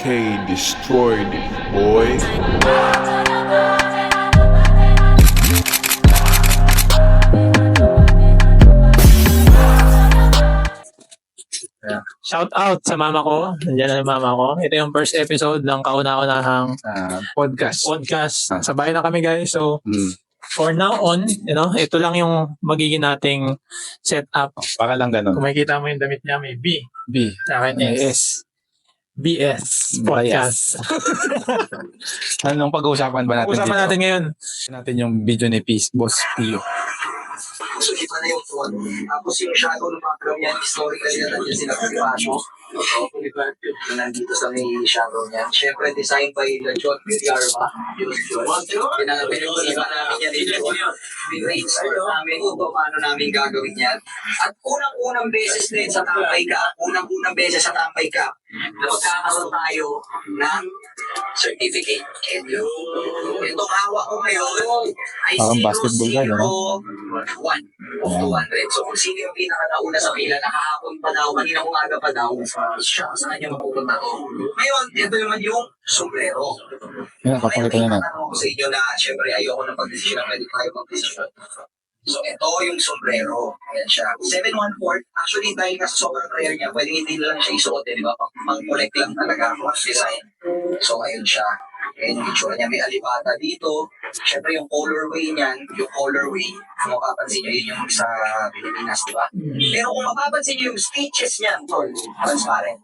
K destroyed it, boy. Shout out sa mama ko. Nandiyan na yung mama ko. Ito yung first episode ng kauna-unahang Podcast. Sabay na kami guys. So, for now on, ito lang yung magiging nating setup. Para lang ganun. Kung makikita mo yung damit niya, may B. B. Sa akin S. BS Podcast. Anong pag-uusapan ba natin Pag-usapan natin ngayon. Natin yung video ni Peace, Boss Pio. So, iba na yung phone. Tapos yung shadow ng background niya, historically na nandiyan sila Bonifacio. So, nandito sa may shadow niya. Siyempre, designed by John Villarma. Pinag-iba namin yan dito. Pinag-inspire namin kung paano namin gagawin yan. At unang-unang beses din sa Tambay Cup, magkakaroon tayo ng certificate. Itong hawak ko ngayon ay Parang basketball ka, no? 001 of 200. So kung sino yung pinakanauna sa pila, nakahapon pa daw, kanina umaga pa daw, siya sa kanya mapupunta to. Ngayon, ito naman yung sombrero. Yan, papakita na na. Tanong ko sa inyo na, syempre, ayoko na pag-desisyon na pwede tayo mag-desisyon. So, ito yung sombrero. Ayan siya. 714. Actually, dahil nga sa sobrang rare niya, pwede hindi lang siya isuot, di ba? Pang-collect lang talaga ang design. So, ayun siya. Ayan yung itsura niya. May alipata dito. Siyempre, yung colorway niyan, kung mapapansin niyo, yun yung sa Pilipinas, di ba? Pero kung mapapansin niyo yung stitches niyan, transparent.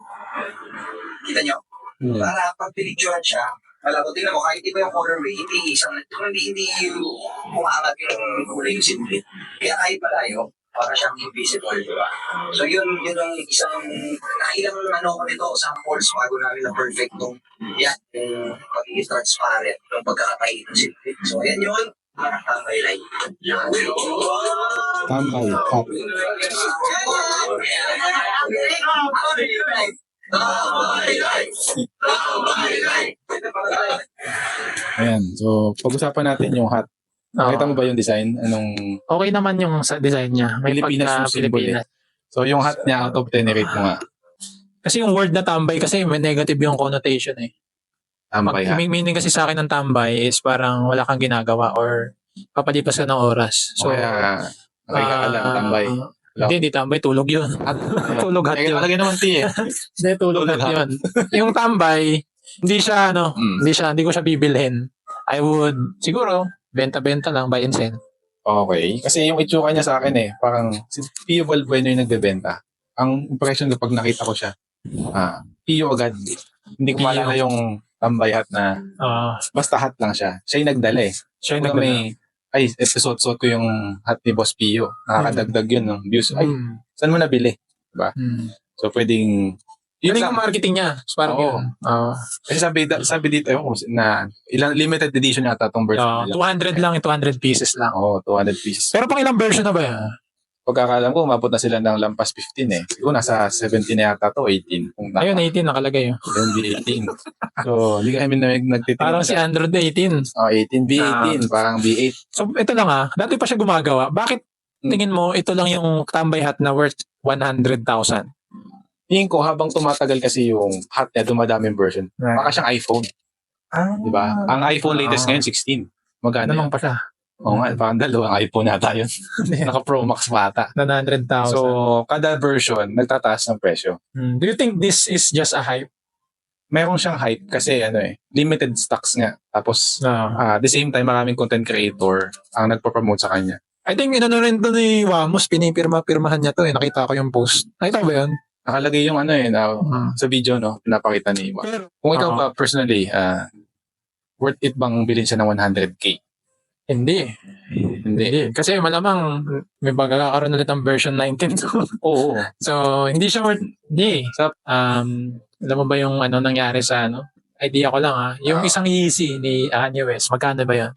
Kita niyo? Para pag pinicturean siya, alam ko, tingnan mo, kahit iba yung colorway, hindi umaangat yung kulay yung simple. Kaya kahit malayo, para siyang invisible, di ba? So yun yung isang, nakailang ko nito, samples bago namin na perfectong, yan, yung pagiging transparent, yung pagkakatayin ng simple. So yan yun, tambay line. Tambay Cup. Ayan. So, pag-usapan natin yung hat. Nakita mo ba yung design? Anong Okay naman yung sa design niya. May Pilipinas yung symbol Pilipinas. So, yung hat niya out of 10 rate mo nga. Kasi yung word na tambay kasi may negative yung connotation eh. Tambay hat. Meaning kasi sa akin ng tambay is parang wala kang ginagawa or papalipas ka ng oras. So, Kaya, nakikita lang, tambay. Hindi tambay, tulog yun. Tulog hat yun. Lagay naman T eh. Hindi, tulog hat yun. Yung tambay, hindi ko siya bibilhin. I would, siguro, benta-benta lang, buy and sell. Okay. Kasi yung itsura niya sa akin parang si Pio Valbueno yung nagbebenta. Ang impression kapag nakita ko siya, Pio agad. Hindi ko maalala yung tambay hat na, basta hat lang siya. Siya yung nagdala eh. Siya yung Kung may, episode ko yung hat ni Boss Pio. Nakakadagdag yun ng views. Ay, saan mo nabili? Diba? So, pwedeng, Yun yung marketing niya. So, parang yun. Kasi sabi dito na ilang limited edition yata itong version nila. 200 lang, 200 pieces lang. 200 pieces. Pero pang ilang version na ba yan? Pagkakalam ko, umabot na sila ng lampas 15 eh. Siguro nasa 17 na yata to, 18. Ayun, 18 nakalagay yun. Yung B18. So, hindi kami nagtitingin. Parang si Android 18. 18, B18, parang B8. So, ito lang dati pa siya gumagawa. Bakit tingin mo, ito lang yung tambay hat na worth 100,000? Tingin ko, habang tumatagal kasi yung hat niya, dumadaming version. Baka siyang iPhone. Diba? Ang iPhone latest ngayon, 16. Magkano Naman yan? pa siya. Oo nga, parang dalawang iPhone nata yun. Naka Pro Max pa ata. Na 100,000. So, kada version, nagtataas ng presyo. Do you think this is just a hype? Meron siyang hype kasi limited stocks nga. Tapos, at the same time, maraming content creator ang nagpo-promote sa kanya. I think inano rin to ni Wamos, pinipirma-pirmahan niya to eh. Nakita ko yung post. Nakita ko ba yun? Nakalagay yung sa video, pinapakita ni Iwan. Pero, Kung ikaw ba, personally, worth it bang bilhin siya ng 100K? Hindi. Kasi malamang may magkakaroon ulit ng version 19. Oo. So, hindi siya worth, hindi. Alam mo ba yung nangyari sa idea ko lang yung isang Yeezy ni Kanye West, magkano ba yun?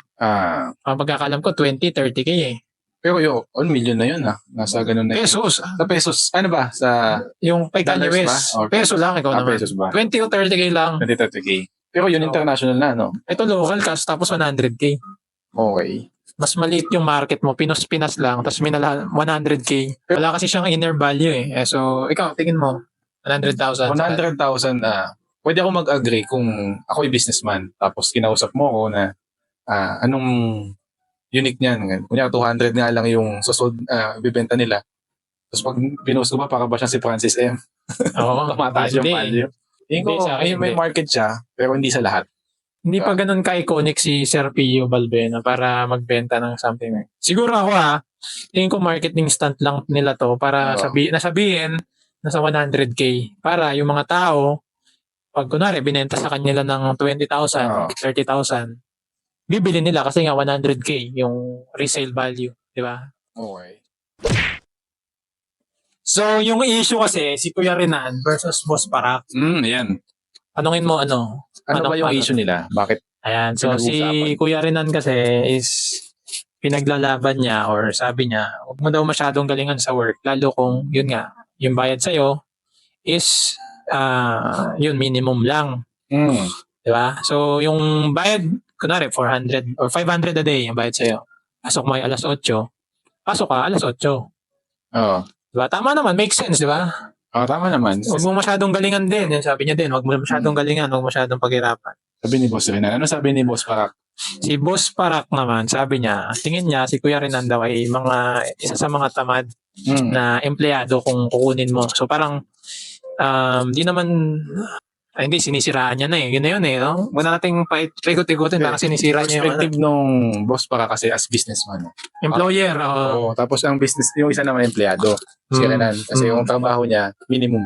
Ang pagkakalam ko, 20-30K eh. Pero 1 million na yun Nasa ganun na yun. Pesos. Sa pesos. Ano ba? Sa Yung kay Kanye dollars West. ba? Or Peso lang, ikaw naman. pesos ba? 20 o 30K lang. 20-30K. Pero yun, international na, no? Ito local cash, tapos 100K. Okay. Mas maliit yung market mo, Pinas lang, tapos minala 100K. Wala kasi siyang inner value eh. So, ikaw, tingin mo, 100,000. 100,000 pwede ako mag-agree kung ako yung businessman, tapos kinausap mo ako na anong unique niyan. Kunya 200 nga lang yung susod bibenta nila. Tapos pag pinost ko para ba siyang si Francis M? Oo. Tumataas yung Hindi. value. Tingin ko, Hindi sa akin, may hindi. market siya, pero hindi sa lahat. Hindi pa ganun ka-iconic si Sir Pio Balbena para magbenta ng something. Siguro ako tingin ko marketing stunt lang nila to para Oo. nasabihin nasa 100K para yung mga tao, pag kunwari binenta sa kanila ng 20,000, Oo. 30,000, bibili nila kasi nga 100K yung resale value, di ba? Okay. So, yung issue kasi, si Kuya Renan versus Boss Parak, Yan. tanungin mo ano? Ano ba yung ano? issue nila? Bakit? Ayan, so si Pinag-uusapan? Kuya Renan kasi is pinaglalaban niya or sabi niya, huwag mo daw masyadong galingan sa work, lalo kung yun nga, yung bayad sa'yo is yun, minimum lang. Di ba? So, yung bayad, kunwari, 400 or 500 a day yung bayad sa'yo. Pasok mo ay alas 8, pasok ka alas 8. Oo. Diba? Tama naman, makes sense, di ba? Tama naman. Huwag mo masyadong galingan din. Yan sabi niya din, huwag mo masyadong galingan, huwag mo masyadong paghirapan. Sabi ni Boss Renan. Ano sabi ni Boss Parak? Si Boss Parak naman, sabi niya, tingin niya si Kuya Renan daw ay isa sa mga tamad na empleyado kung kukunin mo. So parang, di naman, hindi, sinisiraan niya na eh. Yun na yun eh. No? Wala nating paikot-ikutin, parang sinisira niya yung Perspective nung Boss Parak kasi as businessman. employer. Oo. Tapos ang business, yung isa naman empleyado. Si Renan. Kasi yung trabaho niya, minimum.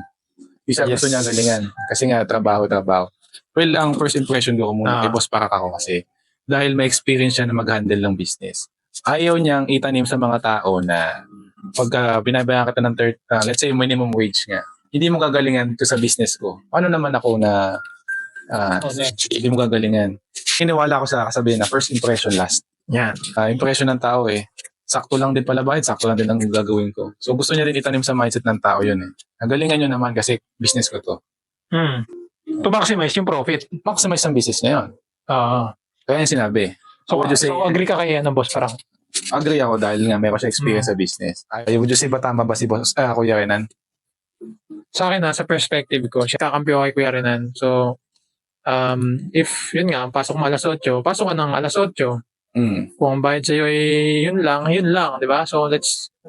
Isa Yes. gusto niya galingan. Kasi nga, trabaho. Well, ang first impression ko muna kay Boss Parak ako kasi dahil may experience siya na mag-handle ng business. Ayaw niyang itanim sa mga tao na pagka binabayaran kita ng let's say minimum wage nga, hindi mo gagalingan to sa business ko. Paano naman ako na hindi mo gagalingan? Hiniwala ko sa kasabihin na first impression last. Yan. Impression ng tao sakto lang din pala bayad, sakto lang din ang gagawin ko. So gusto niya din itanim sa mindset ng tao yun Nagalingan nyo naman kasi business ko to. To maximize yung profit. Maximize ang business niya yun. Kaya yung sinabi. So, would you say, agree ka kay Boss Parak? agree ako dahil nga meron siya experience sa business. Would you say ba tama ba si Boss, Kuya Renan? Sa akin sa perspective ko, siya kakampi ako kay Kuya Renan. So, if yun nga, pasok mo alas 8, pasok ka ng alas 8. Kung ang bayad sa'yo ay yun lang, di ba? So,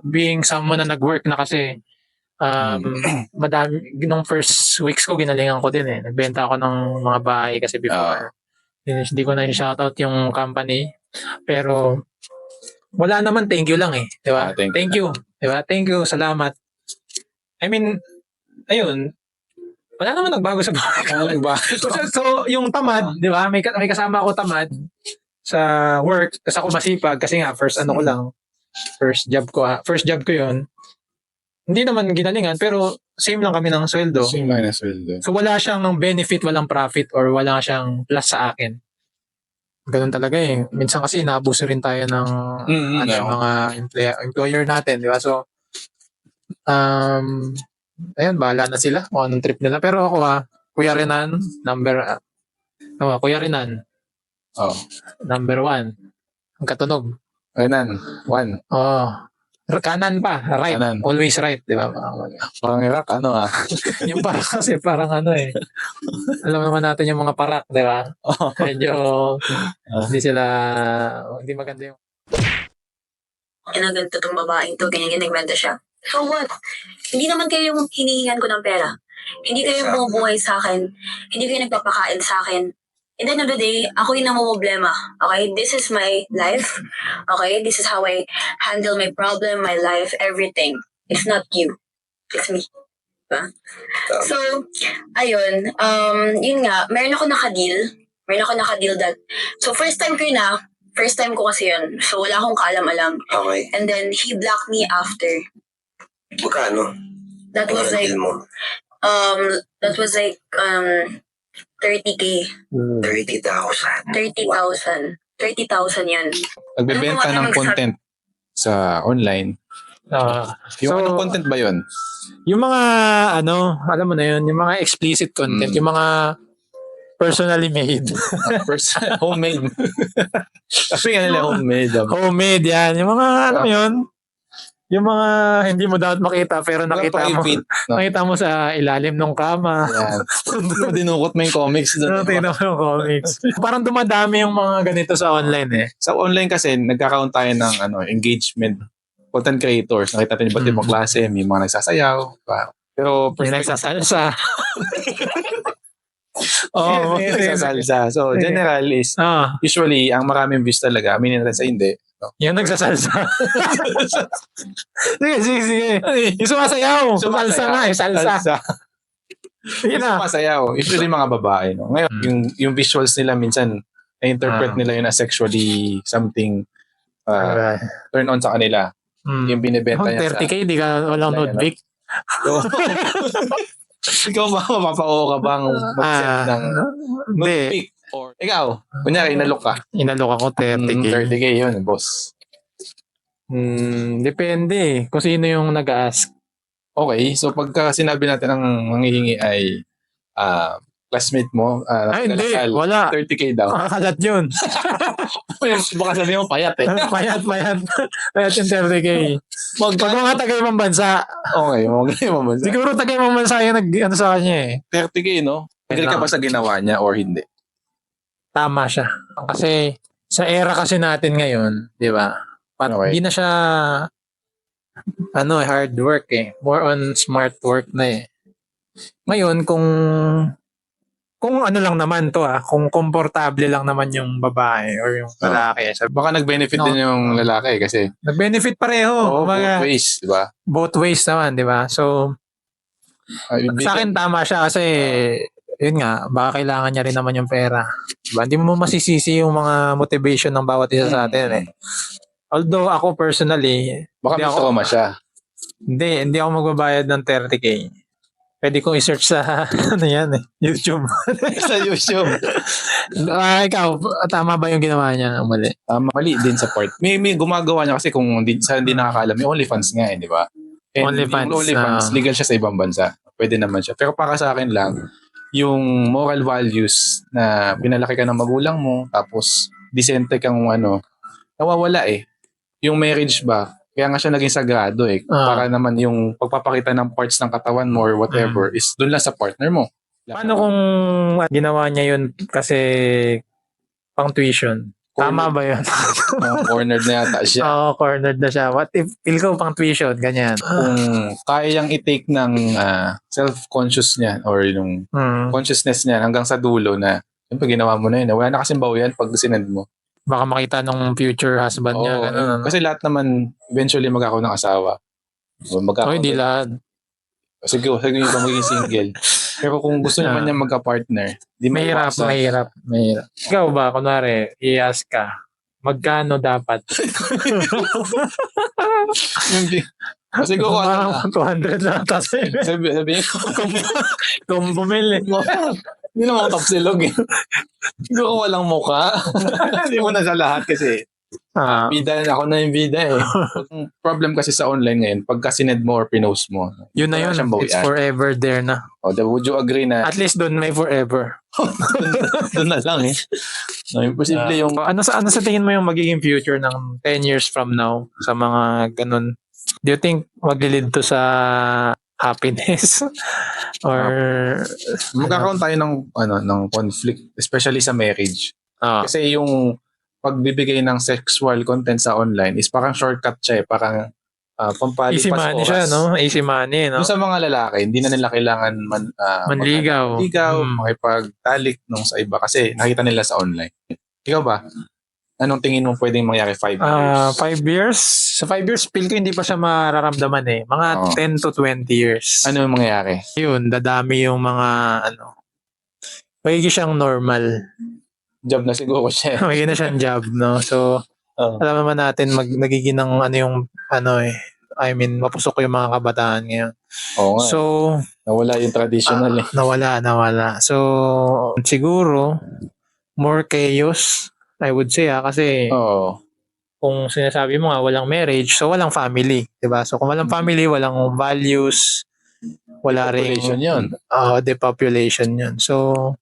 being someone na nag-work na kasi, madami, nung first weeks ko, ginalingan ko din Nagbenta ako ng mga bahay kasi before. Hindi ko na shoutout yung company. Pero, wala naman, thank you lang di ba? Thank you. Di ba? Thank you, salamat. I mean, ayun, wala naman nagbago sa buhay ko. So, yung tamad, di ba? May kasama ako tamad sa work, kasi ako masipag kasi nga first job ko yun. Hindi naman ginalingan pero same lang kami ng sweldo. Same lang na sweldo. So wala siyang benefit, walang profit or wala siyang plus sa akin. Ganun talaga Minsan kasi inaabuso rin tayo ng mga employer natin, di ba? So ayun, bahala na sila kung anong trip nila. Pero ako Kuya Renan, Kuya Renan. Number 1. Ang katunog. Renan, 1. Kanan pa, right. Kanan. Always right, di ba? Parang Iraq, Yung parak kasi parang alam naman natin yung mga parak, di ba? Medyo hindi maganda yung ganito tong babaeng to, ganyan nagmenta siya. So what? Hindi naman kayo yung hinihingan ko ng pera. Hindi kayo bumubuhay sa akin. Hindi kayo nagpapakain sa akin. At the end of the day, ako yung namumblema. Okay? This is my life. Okay? This is how I handle my problem, my life, everything. It's not you. It's me. Diba? So, ayun. Yun nga, meron ako naka-deal that. So, first time ko kasi yun. So, wala akong kaalam-alam. Okay. And then, he blocked me after. Magkano? That was like, mo? 30K. 30,000. 30,000 yan. Nagbebenta ng content sa online. Yung anong content ba yun? Yung mga alam mo na yun, yung mga explicit content, yung mga personally made. Homemade. Kasi nga nila homemade. Homemade yan. Yung mga, alam mo yun, Yung mga hindi mo dapat makita pero nakita mo. private, no? Nakita mo sa ilalim ng kama. Yan. Dinukot mo yung comics doon. Tingnan mo yung comics. Parang dumadami yung mga ganito sa online eh. Sa online kasi, nagkakaroon tayo ng engagement. Content creators. Nakita natin iba't ibang klase. May mga nagsasayaw. Pero May nagsasalsa. Oo. may nagsasalsa. So, general is, Ah, usually, ang maraming views talaga, aminin natin sa hindi. No? yung nagsasalsa. Sige. Yung sumasayaw. Salsa nga eh, salsa. Yun na. Sumasayaw. Usually mga babae. No? Ngayon, yung visuals nila minsan, na-interpret nila yun as sexually something turn on sa kanila. Yung binibenta niya 30K, di ka walang Ayan, notebook. So, ikaw ba, mapapao ka bang mag-set ng Hindi. pick? Or, ikaw, kunyari, inalok ka. Inalok ako 30K. 30K yun, boss. Depende eh. Kung sino yung nag-ask. Okay, so pagka sinabi natin ang manghihingi ay classmate mo, Ay, hindi. Lasal, Wala. 30K daw. Makakalat yun. Baka sabihin mo payat eh. Payat. Payat yung 30K. Pag mga taga-ibang bansa, Okay, okay mo ba? siguro taga-ibang bansa yung nag-ano sa kanya eh. 30K, no? Agree ka ba sa ginawa niya or hindi? Tama siya. Kasi sa era kasi natin ngayon, di ba? Okay. Hindi na siya hard work eh. More on smart work na eh. Ngayon, kung ano lang naman to kung komportable lang naman yung babae or yung lalaki. Baka nag-benefit din yung lalaki kasi Nag-benefit pareho. both ways, di ba? Both ways naman, di ba? So, sa akin tama siya kasi yun nga, baka kailangan niya rin naman yung pera. Diba? Hindi mo masisisi yung mga motivation ng bawat isa sa atin eh. Although ako personally, baka may trauma siya. hindi ako magbabayad ng 30K. Pwede kong i-search sa YouTube. Sa YouTube. Ikaw, tama ba yung ginawa niya? Mali. Mali din sa part. May gumagawa niya kasi kung hindi nakakaalam, may OnlyFans nga eh, di ba? OnlyFans, Yung OnlyFans, legal siya sa ibang bansa. Pwede naman siya. Pero para sa akin lang, yung moral values na pinalaki ka ng magulang mo, tapos decente kang nawawala eh. Yung marriage ba, kaya nga siya naging sagrado eh. Para naman yung pagpapakita ng parts ng katawan mo or whatever is dun lang sa partner mo. Paano kung ginawa niya yun kasi pang tuition? Tama ba yun? Cornered na yata siya. Oo, cornered na siya. What if feel ko pang tuition? Ganyan. Kung kaya niyang i-take ng self-conscious niya or yung consciousness niya hanggang sa dulo na siyempre ginawa mo na yun. Wala na kasing bawian pag sinend mo. Baka makita nung future husband niya. Ganun, Kasi lahat naman eventually magkakaroon ng asawa. Hindi lahat. Siguro yung iba magiging single. Pero kung gusto naman niya magka-partner, di Mahirap. Ikaw ba, kunwari, i-ask ka, magkano dapat? Siguro parang 200 na ata sabihin ko, kung bumili. hindi naman tapsilog eh. Siguro walang muka. Hindi mo na sa lahat kasi bida ako na yung bida eh. Ang problem kasi sa online ngayon, pagka sined mo or pinost mo, yun na yun, it's forever there na. Would you agree na At least doon may forever. doon na lang eh. No, imposible yung ano sa tingin mo yung magiging future ng 10 years from now sa mga ganun? Do you think maglilid to sa happiness? Or magkakaroon tayo ng conflict, especially sa marriage. Kasi yung pagbibigay ng sexual content sa online is parang shortcut siya eh. Parang pampalipas easy money oras. siya, no? Easy money, no? Yung sa mga lalaki, hindi na nila kailangan manligaw. Makipagtalik nung sa iba kasi nakita nila sa online. Ikaw ba? Anong tingin mo pwedeng mangyari 5 years? 5 years? Sa 5 years, feel ko hindi pa siya mararamdaman eh. Mga 10 to 20 years. Ano yung mangyayari? Yun, dadami yung mga magiging siyang normal. Job na siguro siya. Magiging na siyang job, no? So, alam naman natin, nagiging ng mapusok yung mga kabataan ngayon. Oo nga. So, nawala yung traditional eh. Nawala. So, siguro, more chaos, I would say kasi kung sinasabi mo nga walang marriage, so walang family, 'di ba? So kung walang family, walang values, wala ring Population 'yun. Depopulation 'yun. So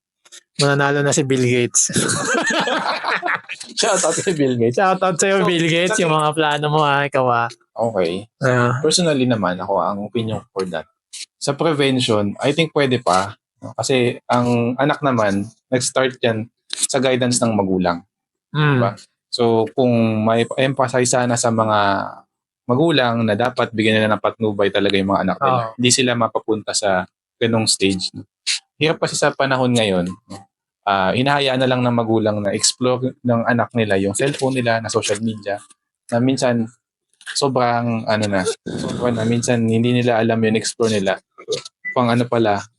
mananalo na si Bill Gates. Shout out kay Bill Gates. Shout out sa'yo, Bill Gates, yung mga plano mo ikaw Okay. Ah, Personally naman, ako ang opinion for that. Sa prevention, I think pwede pa. No? Kasi ang anak naman, nag-start yan sa guidance ng magulang. Diba? So, kung may emphasize sana sa mga magulang na dapat bigyan nila ng patnubay talaga yung mga anak nila. Oo. Hindi sila mapapunta sa ganong stage. No? Hirap kasi sa panahon ngayon, no? Hinahayaan na lang ng magulang na explore ng anak nila yung cellphone nila, na social media, na minsan sobrang minsan hindi nila alam yung explore nila. Pang matatanda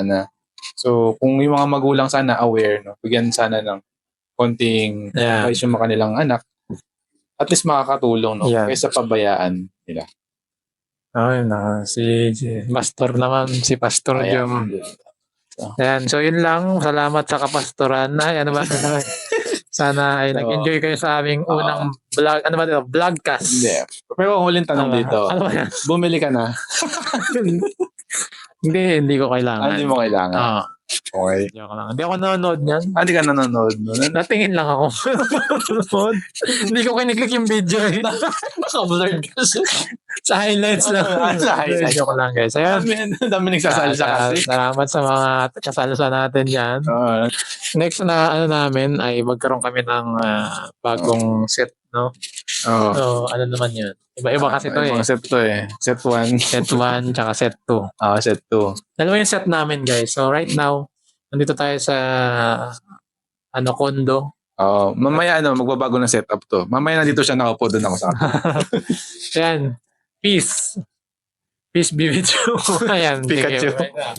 na. So, kung yung mga magulang sana aware, no, bigyan sana ng konting advice yung mga kanilang anak, at least makakatulong, no, kaysa pabayaan nila. Ay, si Pastor naman, si Pastor Jom. Ayan, so yun lang. Salamat sa kapastoran. Ay, ano ba? Sana ay nag-enjoy kayo sa aming unang vlog, vlogcast. Hindi. Pero ang huling tanong dito, Ano ba yan? bumili ka na? Hindi ko kailangan. Hindi mo kailangan. Okay. Joke lang. Hindi ako nanonood niyan. Hindi ka nanonood. Natingin lang ako. Hindi ko kiniklik yung video eh. Naka-blurred kasi. Sa highlights lang. Sa highlights. Joke lang guys. Ayan. Dami nagsasalsa kasi. Salamat sa mga kasalsa natin yan. Next na namin ay magkaroon kami ng bagong set, no? So, ano naman yun? Iba-iba kasi to eh. Set to eh. Set 1. Set 1 tsaka set 2. Set 2. Dalawa yung set namin guys. So right now, nandito tayo sa condo. Mamaya magbabago ng setup to. Mamaya nandito siya nakaupo, doon ako sa akin. Ayan. Peace. Peace be with you. Ayan. Pikachu. Sige, bye na.